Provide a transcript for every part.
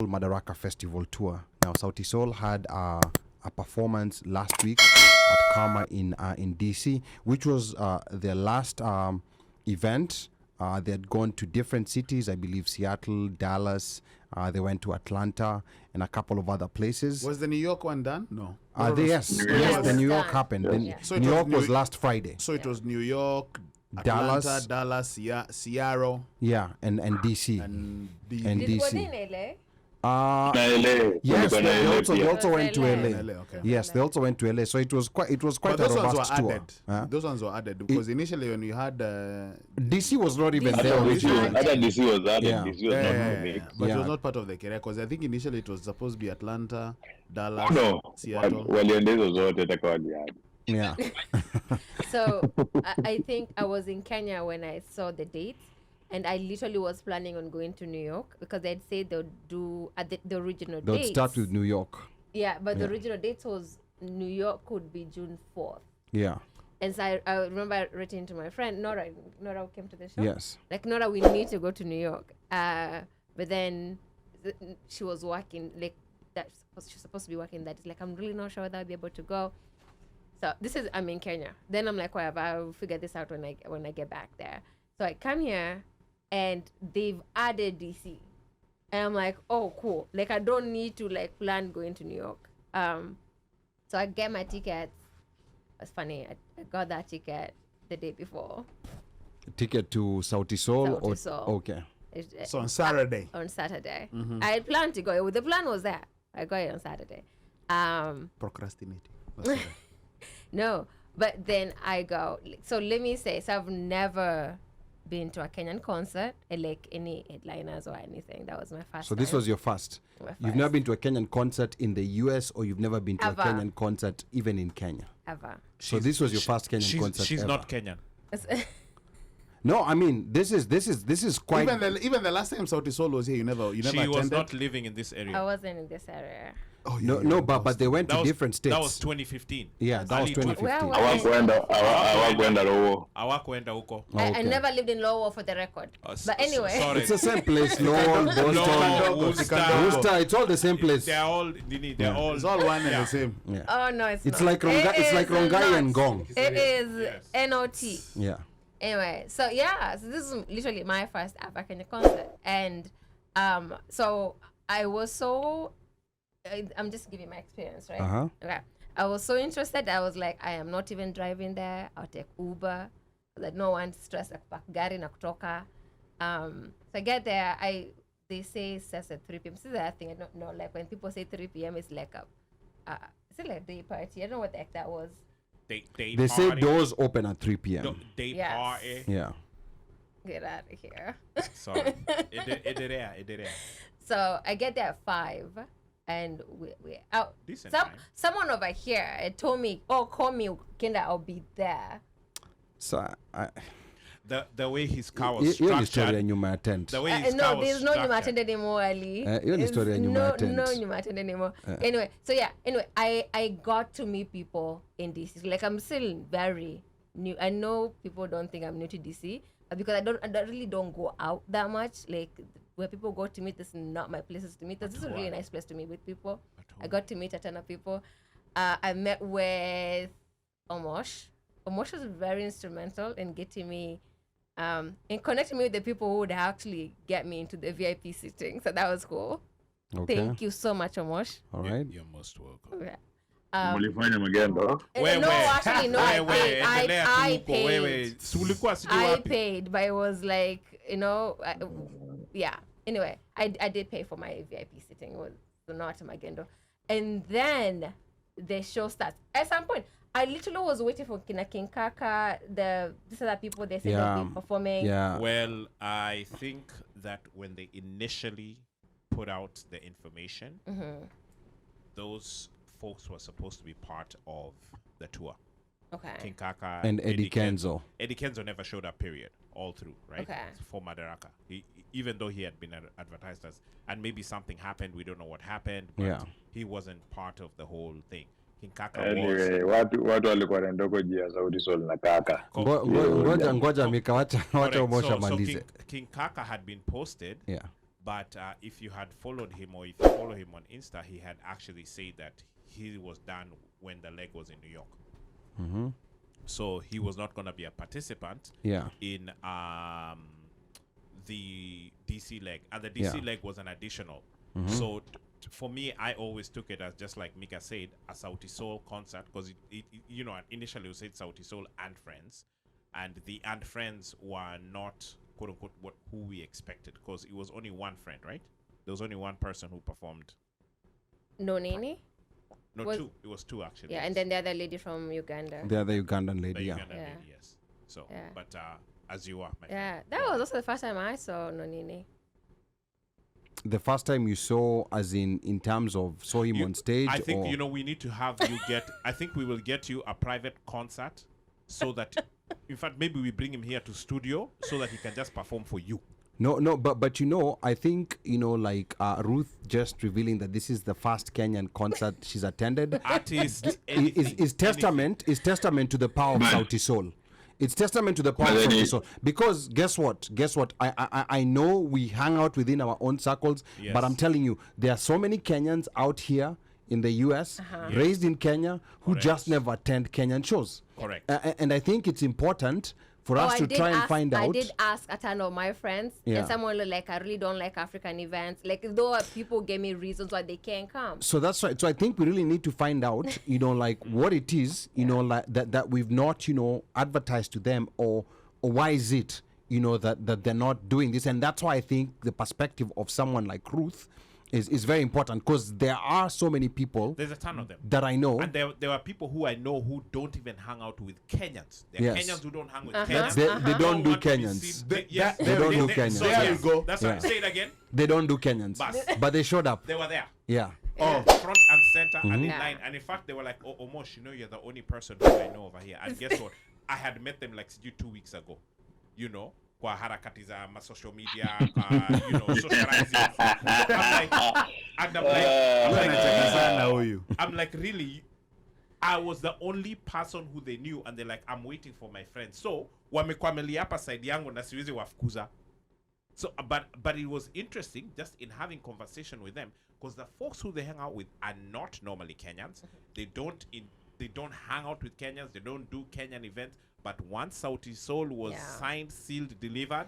MADARAKA Festival Tour. Now, Sauti Sol had a performance last week at Karma in DC, which was their last event. They had gone to different cities, I believe Seattle, Dallas. They went to Atlanta and a couple of other places. Was the New York one done? No. Yes, the New York happened. Yeah. So New York was last Friday. So it was New York, Atlanta, Dallas, Seattle, and DC. and And DC. Did DC. was in LA? LA. Yes, they also Yeah. went to LA. LA, okay. Yes, they also went to LA. So it was quite But a those ones were robust tour. added. Huh? Those ones were added because initially when you had DC was not even DC there DC originally. was added. DC was added. Yeah. DC was not unique. but it Yeah. was not part of the career because I think initially it was supposed to be Atlanta, Dallas, No. Seattle. Waliendezo zote itakuwa jihad. Yeah. So I think I was in Kenya when I saw the dates, and I literally was planning on going to New York because they'd say they'll do at the original They'll dates. start with New York. Yeah, but the Yeah. original dates was New York could be June 4th. Yeah. And so I remember writing to my friend, Nora who came to the show. Yes. Like, Nora, we need to go to New York. But then she was working, like, she's supposed to be working that. It's like, I'm really not sure whether I'll be able to go. So I'm in Kenya. Then I'm like, whatever, I'll figure this out when I get back there. So I come here, and they've added DC. And I'm like, oh, cool. Like, I don't need to, like, plan going to New York. So I get my tickets. It's funny. I got that ticket the day before. Ticket to Sauti Sol? Sauti Sol. Okay. So on Saturday. On Saturday. I had planned to go. The plan was there. I got it on Saturday. Procrastinating. No, but then I go. So let me say, so I've never been to a Kenyan concert, like any headliners or anything. That was my first So this time. was your first. My You've first. never been to a Kenyan concert in the US, or you've never been to Ever. a Kenyan concert even in Kenya. Ever. So this was your first Kenyan concert She's ever. not Kenyan. No, I mean this is quite. Even the last time Sauti Sol was here, you never She attended. was not living in this area. I wasn't in this area. Oh, no, but they went That to was- different states. That was 2015. Yeah, that was Ali 2015. Where was Hawakwenda Rowo. Hawakwenda huko. Oh, I okay. never lived in Lowell for the record. But anyway. Sorry. It's the same place. Lowell, Boston, No, Worcester. It's all the same place. They're all. They're Yeah. all. It's all one and yeah. the same. Yeah. Oh, no, it's It's not. like it's like Rongai and Gong. It is Yes. NOT. Yeah. Anyway, so yeah, so this is literally my first ever Kenya concert, and so I was so I'm just giving my experience, right? Uh-huh. Okay, I was so interested. I was like, I am not even driving there. I'll take Uber. Like, no one stress like gari na kutoka. So I get there. They say it starts at 3 p.m. This is the other thing I don't know. Like when people say 3 p.m., it's like is it like day party? I don't know what the heck that was. They say doors open at 3 p.m. Day Yes. party. Yeah. Get out of here. Sorry. It. So I get there at 5, and we're out. Decent Some time. someone over here told me, "Oh, call me, Kenda. I'll be there." So The way his car was hiyo ni story structured. ya nyuma ya tent. The way his car No, was there's no structured. Nyuma tent anymore, Ali. hiyo ni story ya nyuma ya tent. No Nyuma tent anymore. Anyway, so yeah. Anyway, I got to meet people in DC. Like I'm still very new. I know people don't think I'm new to DC because I really don't go out that much. Like where people go to meet, this is not my places to meet. This is a really nice place to meet with people. I got to meet a ton of people. I met with Omosh. Omosh was very instrumental in getting me, in connecting me with the people who would actually get me into the VIP seating. So that was cool. Okay. Thank you so much, Omosh. All right. You're most welcome. Yeah. Mulifanya magendo. No, actually, no. I paid. Si ulikuwa sijui I wapi. paid, but it was like, yeah. Anyway, I did pay for my VIP sitting. It was not a Magendo. And then the show starts. At some point, I literally was waiting for Kina Kinkaka, these other people they said they'll be performing. Yeah. Well, I think that when they initially put out the information, those folks were supposed to be part of the tour. Okay. King Kaka And Eddie Kenzo. Eddie Kenzo never showed up, period, all through, right? Okay. For MADARAKA. even though he had been advertised as, and maybe something happened, we don't know what happened, but Yeah. he wasn't part of the whole thing. King Kaka Anyway, watu walikuwa wanaenda huko juu ya Sauti Sol na Kaka. Ngoja Mika, wacha Omosha so malize. King Kaka had been posted, Yeah. but if you had followed him or if you follow him on Insta, he had actually said that he was done when the leg was in New York. Mm-hmm. So he was not going to be a participant Yeah. in the DC leg. And the DC Yeah. leg was an additional. Mhm. So for me, I always took it as, just like Mika said, a Sauti Sol concert, because it initially we said Sauti Sol and Friends, and the and Friends were not quote unquote who we expected, because it was only one friend, right? There was only one person who performed. No Nini? No, Was- two. It was two actually. Yeah, and then the other lady from Uganda. The other Ugandan the lady, yeah. Ugandan Yeah. lady, yes. So, Yeah. but as you are, my Yeah, friend. that was also the first time I saw No Nini. The first time you saw, as in terms of saw him on stage, I think or we need to have you get. I think we will get you a private concert, so that, in fact, maybe we bring him here to studio so that he can just perform for you. no, but I think like Ruth just revealing that this is the first Kenyan concert she's attended Artist, is testament to the power of Sauti Sol. It's testament to the power of But then Sauti it- Sol. Because guess what? I know we hang out within our own circles, Yes. but I'm telling you, there are so many Kenyans out here in the US, raised in Kenya, who Correct. just never attend Kenyan shows. Correct. And I think it's important for us to try and find out. I did ask a ton of my friends, Yeah. and someone was like, I really don't like African events. Like, though people gave me reasons why they can't come. So that's right. So I think we really need to find out, like what it is, like that we've not, advertised to them, or why is it, that they're not doing this. And that's why I think the perspective of someone like Ruth is very important, because there are so many people There's a ton of them. that I know. And there are people who I know who don't even hang out with Kenyans. There are Yes. Kenyans who don't hang with Uh-huh. Kenyans. They don't do want to be Kenyans. seen- They- yes, they don't do Kenyans. So There yes, you go. That's Yeah. right. Say it again. They don't do Kenyans, Bas. but they showed up. They were there. Yeah. Oh, Front and center and in Yeah. line. And in fact, they were like, oh, Omosh, you're the only person who I know over here. And guess what? I had met them like 2 weeks ago. Kwa harakati za social media, socializing. I'm like, really? I was the only person who they knew, and they're like, I'm waiting for my friends. So, wamekwameli hapa side yangu na siwezi wafukuza. So, but it was interesting just in having conversation with them, because the folks who they hang out with are not normally Kenyans. They don't hang out with Kenyans. They don't do Kenyan events. But once Sauti Sol was signed, sealed, delivered,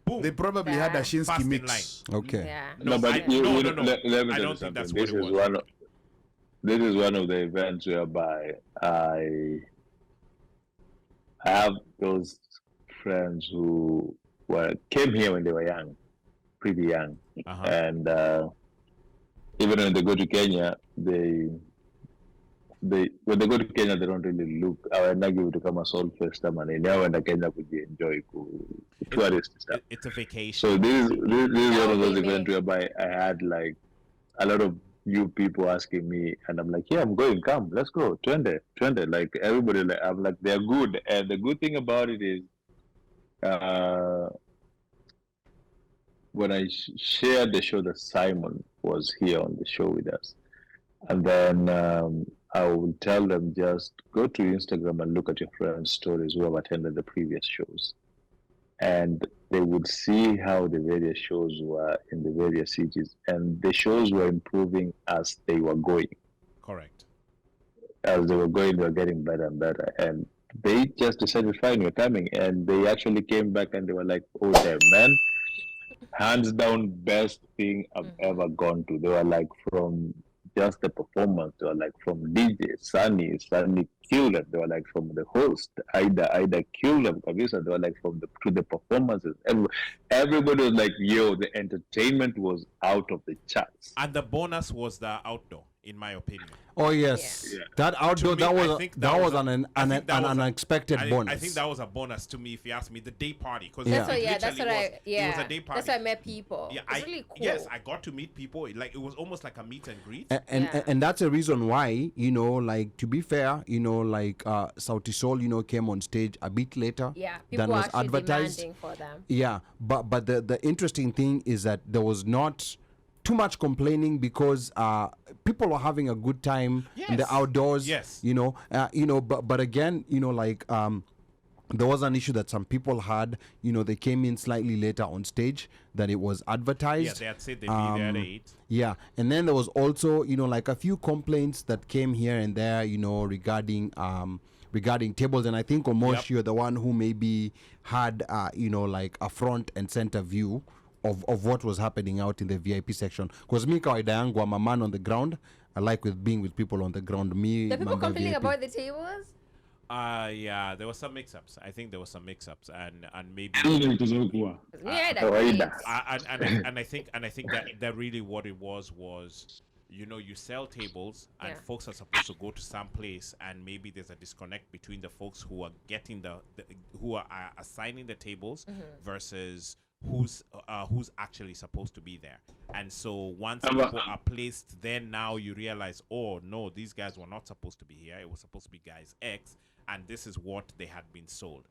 boom. they probably had a Yeah. Shinsky First in mix. Okay. Yeah. No, but no. let me I tell you don't think that's something. what it was. This is one of the events whereby I have those friends who came here when they were young, pretty young, Uh-huh. and even when they go to Kenya, when they go to Kenya, they don't really look. Hawaenda to come a soul fest ama nini. Hawaenda Kenya kujienjoy, tourist stuff. It's a vacation. So this is one of those would be events me. whereby I had like a lot of new people asking me, and I'm like, yeah, I'm going. Come, let's go. Twende. Like everybody, I'm like, they're good. And the good thing about it is, when I shared the show that Simon was here on the show with us, and then I will tell them, just go to Instagram and look at your friends' stories who have attended the previous shows. And they would see how the various shows were in the various cities. And the shows were improving as they were going. Correct. As they were going, they were getting better and better. And they just decided, fine, we're coming. And they actually came back and they were like, oh, damn, man. Hands down, best thing I've ever gone to. They were like, from just the performance, they were like, from DJ, Sunny killed them. They were like, from the host, Ida killed them. Kabisa. They were like, to the performances. Everybody was like, yo, the entertainment was out of the charts. And the bonus was the outdoor. in my opinion. Oh yes, Yeah. that outdoor me, that I was think that was a- an I think that was a- unexpected bonus. I think that was a bonus to me, if you ask me. The day party, because Yeah. That's what, yeah, that's what it was a day party. That's why I met people. Yeah, It's really cool. Yes, I got to meet people. Like, it was almost like a meet and greet. Yeah. And that's a reason why, you know, like, to be fair, you know, like Sauti Sol, you know, came on stage a bit later Yeah, than people are was actually advertised. demanding for them. Yeah, but the interesting thing is that there was not too much complaining, because people were having a good time in the Yes. outdoors. Yes. You know, but again, you know, like there was an issue that some people had. You know, they came in slightly later on stage than it was advertised. Yeah, they had said they'd be there at 8. Yeah, and then there was also, you know, like a few complaints that came here and there, you know, regarding tables. And I think Omosh, Yep. you're the one who maybe had, you know, like a front and center view of what was happening out in the VIP section. Because me, kawaida yangu, I'm a man on the ground. I like being with people on the ground. Me, The people mambo ya complaining VIP. about the tables? Yeah, there were some mix-ups. I think there were some mix-ups, and maybe. Ndio tuzokuwa. 'Cause me, I had a Kawaida. date. And I think that really what it was, you know, you sell tables and Yeah. folks are supposed to go to some place, and maybe there's a disconnect between the folks who are getting who are assigning the tables versus who's actually supposed to be there. And so once people are placed, then now you realize, oh no, these guys were not supposed to be here. It was supposed to be guys X, and this is what they had been sold.